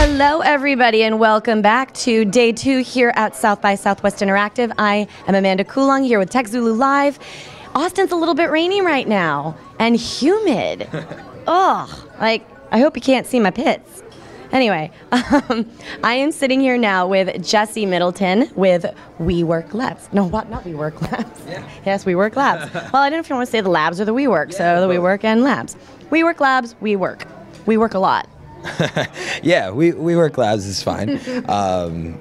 Hello, everybody, and welcome back to day 2 here at South by Southwest Interactive. I am Amanda Coulong here with TechZulu Live. Austin's a little bit rainy right now and humid. Ugh, I hope you can't see my pits. Anyway, I am sitting here now with Jesse Middleton with WeWork Labs. No, what? Not WeWork Labs. Yeah. Yes, WeWork Labs. Well, I don't know if you want to say the labs or the WeWork, so the WeWork and Labs. WeWork Labs, we work. We work a lot. Yeah, WeWork Labs is fine.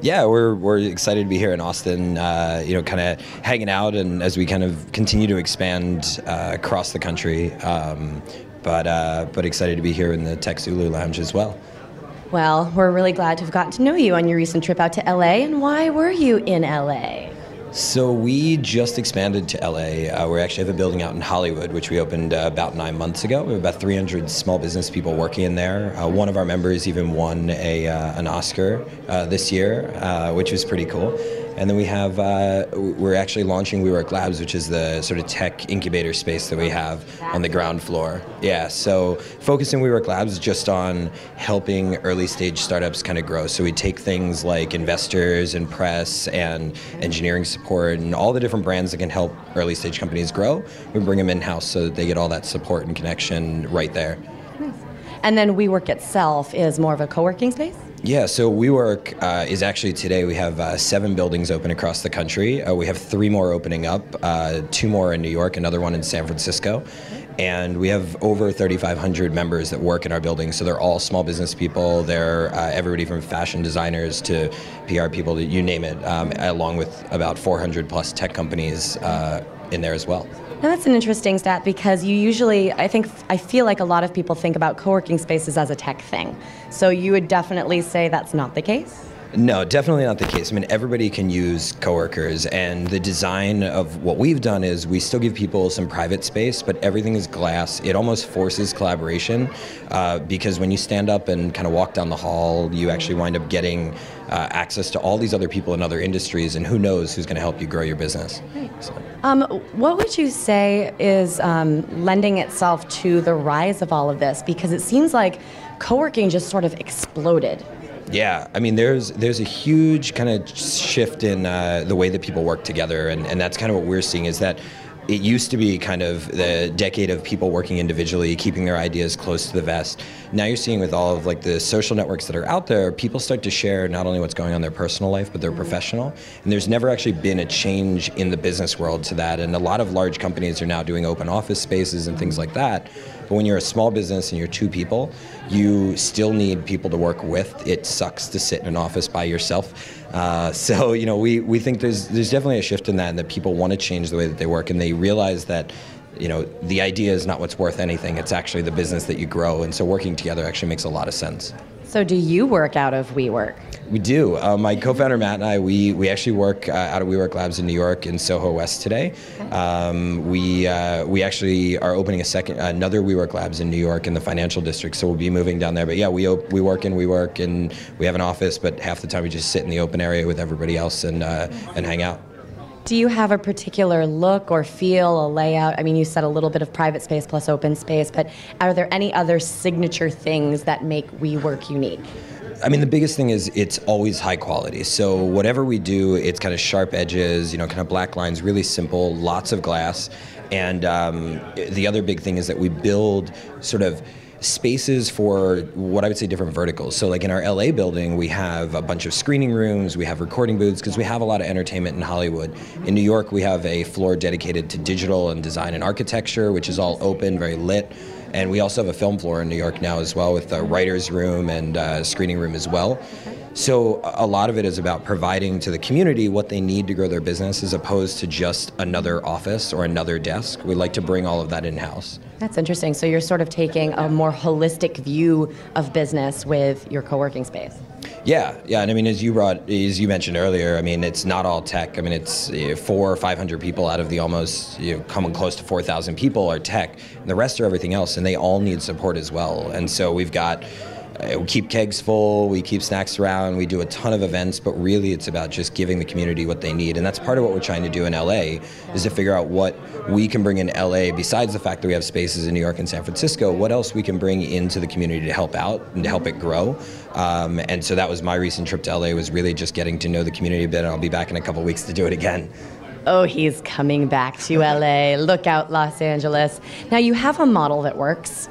Yeah, we're excited to be here in Austin, kind of hanging out, and as we kind of continue to expand across the country, but excited to be here in the TechZulu Lounge as well. Well, we're really glad to have gotten to know you on your recent trip out to LA. And why were you in LA? So we just expanded to LA. We actually have a building out in Hollywood, which we opened about 9 months ago. We have about 300 small business people working in there. One of our members even won an Oscar this year, which was pretty cool. And then we have, we're actually launching WeWork Labs, which is the sort of tech incubator space that we have on the ground floor. Yeah, so focusing WeWork Labs just on helping early stage startups kind of grow. So we take things like investors and press and engineering support and all the different brands that can help early stage companies grow. We bring them in-house so that they get all that support and connection right there. Nice. And then WeWork itself is more of a co-working space? Yeah, so WeWork is actually today we have 7 buildings open across the country. We have 3 more opening up, 2 more in New York, another one in San Francisco. And we have over 3,500 members that work in our building. So they're all small business people. They're everybody from fashion designers to PR people, you name it, along with about 400 plus tech companies in there as well. Now that's an interesting stat because you usually, I feel like a lot of people think about co-working spaces as a tech thing. So you would definitely say that's not the case? No, definitely not the case. I mean, everybody can use coworkers, and the design of what we've done is we still give people some private space, but everything is glass. It almost forces collaboration because when you stand up and kind of walk down the hall, you actually wind up getting access to all these other people in other industries, and who knows who's going to help you grow your business. Right. So. What would you say is lending itself to the rise of all of this? Because it seems like co-working just sort of exploded. Yeah, I mean, there's a huge kind of shift in the way that people work together, and that's kind of what we're seeing is that it used to be kind of the decade of people working individually, keeping their ideas close to the vest. Now you're seeing with all of like the social networks that are out there, people start to share not only what's going on in their personal life, but their professional. And there's never actually been a change in the business world to that. And a lot of large companies are now doing open office spaces and things like that. But when you're a small business and you're 2 people, you still need people to work with. It sucks to sit in an office by yourself. So, you know, we think there's definitely a shift in that, and that people want to change the way that they work, and they realize that, you know, the idea is not what's worth anything. It's actually the business that you grow, and so working together actually makes a lot of sense. So do you work out of WeWork? We do. My co-founder Matt and I, we actually work out of WeWork Labs in New York in Soho West today. We actually are opening another WeWork Labs in New York in the financial district, so we'll be moving down there. But yeah, we work in WeWork, and we have an office, but half the time we just sit in the open area with everybody else and hang out. Do you have a particular look or feel, a layout? I mean, you said a little bit of private space plus open space, but are there any other signature things that make WeWork unique? I mean, the biggest thing is it's always high quality. So whatever we do, it's kind of sharp edges, you know, kind of black lines, really simple, lots of glass. And the other big thing is that we build sort of spaces for what I would say different verticals. So like in our LA building, we have a bunch of screening rooms, we have recording booths, because we have a lot of entertainment in Hollywood. In New York, we have a floor dedicated to digital and design and architecture, which is all open, very lit. And we also have a film floor in New York now as well, with a writer's room and a screening room as well. So a lot of it is about providing to the community what they need to grow their business, as opposed to just another office or another desk. We like to bring all of that in-house. That's interesting. So you're sort of taking a more holistic view of business with your co-working space. Yeah, and I mean, as you mentioned earlier, I mean, it's not all tech. I mean, it's 400 or 500 people out of the almost, coming close to 4,000 people are tech, and the rest are everything else, and they all need support as well. And so we've got we keep kegs full, we keep snacks around, we do a ton of events, but really it's about just giving the community what they need. And that's part of what we're trying to do in LA, is to figure out what we can bring in LA, besides the fact that we have spaces in New York and San Francisco, what else we can bring into the community to help out and to help it grow. And so that was my recent trip to LA, was really just getting to know the community a bit, and I'll be back in a couple weeks to do it again. Oh, he's coming back to LA. Look out, Los Angeles. Now, you have a model that works,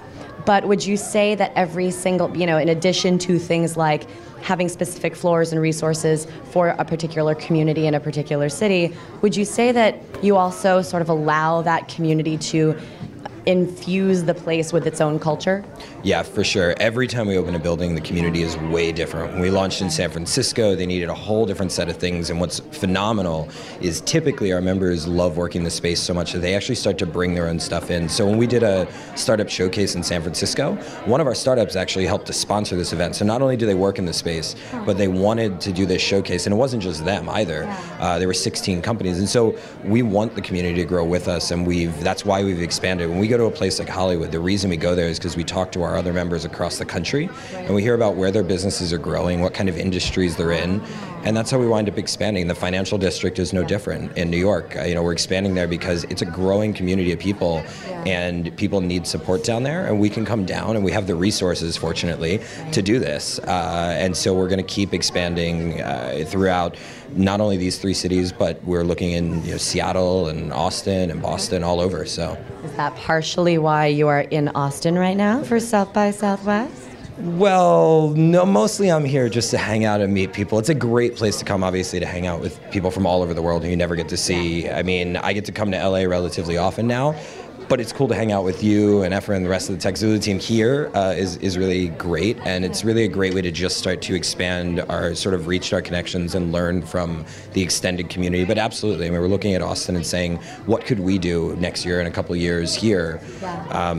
but would you say that every single, in addition to things like having specific floors and resources for a particular community in a particular city, would you say that you also sort of allow that community to infuse the place with its own culture? Yeah, for sure. Every time we open a building, the community is way different. When we launched in San Francisco, they needed a whole different set of things. And what's phenomenal is typically our members love working the space so much that they actually start to bring their own stuff in. So when we did a startup showcase in San Francisco, one of our startups actually helped to sponsor this event. So not only do they work in the space, but they wanted to do this showcase. And it wasn't just them either. There were 16 companies. And so we want the community to grow with us, and that's why we've expanded. When we go to a place like Hollywood, the reason we go there is because we talk to our other members across the country, and we hear about where their businesses are growing, what kind of industries they're in, and that's how we wind up expanding. The financial district is no different in New York. We're expanding there because it's a growing community of people, and people need support down there, and we can come down, and we have the resources, fortunately, to do this. And so we're going to keep expanding throughout not only these 3 cities, but we're looking in Seattle and Austin and Boston, all over. So is that partially why you are in Austin right now for South by Southwest? Well, no, mostly I'm here just to hang out and meet people. It's a great place to come, obviously, to hang out with people from all over the world who you never get to see. I mean, I get to come to LA relatively often now, but it's cool to hang out with you and Efra and the rest of the TechZulu team here is really great, and it's really a great way to just start to expand our sort of reach, our connections, and learn from the extended community. But absolutely, I mean, we're looking at Austin and saying, what could we do next year and a couple of years here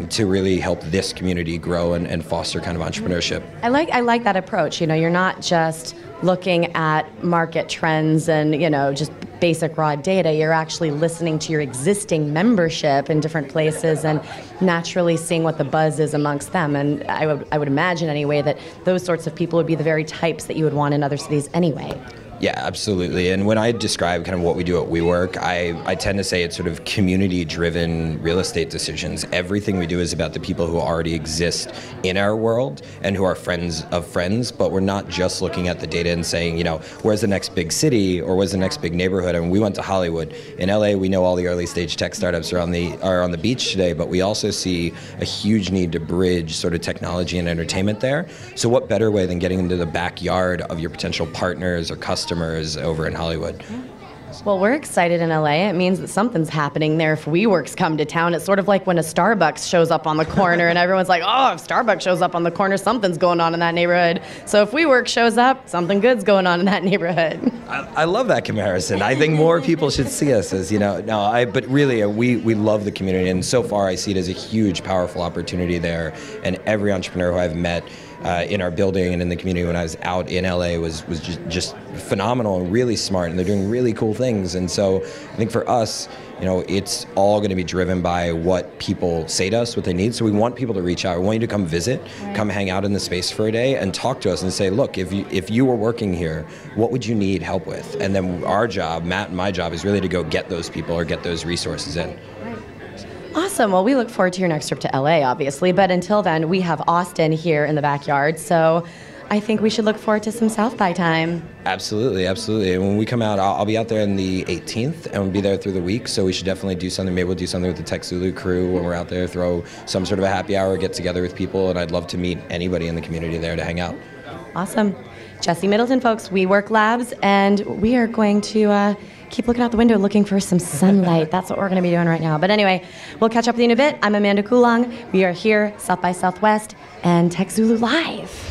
to really help this community grow and foster kind of entrepreneurship. I like that approach. You're not just looking at market trends and just basic raw data. You're actually listening to your existing membership in different places and naturally seeing what the buzz is amongst them. And I would imagine anyway that those sorts of people would be the very types that you would want in other cities anyway. Yeah, absolutely. And when I describe kind of what we do at WeWork, I tend to say it's sort of community-driven real estate decisions. Everything we do is about the people who already exist in our world and who are friends of friends, but we're not just looking at the data and saying, where's the next big city or where's the next big neighborhood? I mean, we went to Hollywood. In LA, we know all the early stage tech startups are on the beach today, but we also see a huge need to bridge sort of technology and entertainment there. So what better way than getting into the backyard of your potential partners or customers over in Hollywood? Well, we're excited in LA. It means that something's happening there if WeWorks come to town. It's sort of like when a Starbucks shows up on the corner and everyone's like, oh, if Starbucks shows up on the corner, something's going on in that neighborhood. So if WeWorks shows up, something good's going on in that neighborhood. I love that comparison. I think more people should see us as, but really we love the community, and so far I see it as a huge, powerful opportunity there, and every entrepreneur who I've met in our building and in the community when I was out in LA was just phenomenal and really smart, and they're doing really cool things. And so I think for us, it's all going to be driven by what people say to us, what they need. So we want people to reach out. We want you to come visit, come hang out in the space for a day and talk to us and say, look, if you were working here, what would you need help with? And then our job, Matt and my job, is really to go get those people or get those resources in. Awesome. Well, we look forward to your next trip to LA, obviously. But until then, we have Austin here in the backyard. So I think we should look forward to some South by time. Absolutely, absolutely. And when we come out, I'll be out there on the 18th, and we'll be there through the week. So we should definitely do something. Maybe we'll do something with the TechZulu crew when we're out there, throw some sort of a happy hour, get together with people. And I'd love to meet anybody in the community there to hang out. Awesome. Jesse Middleton, folks, WeWork Labs, and we are going to keep looking out the window looking for some sunlight. That's what we're going to be doing right now. But anyway, we'll catch up with you in a bit. I'm Amanda Coulong. We are here, South by Southwest, and TechZulu Live.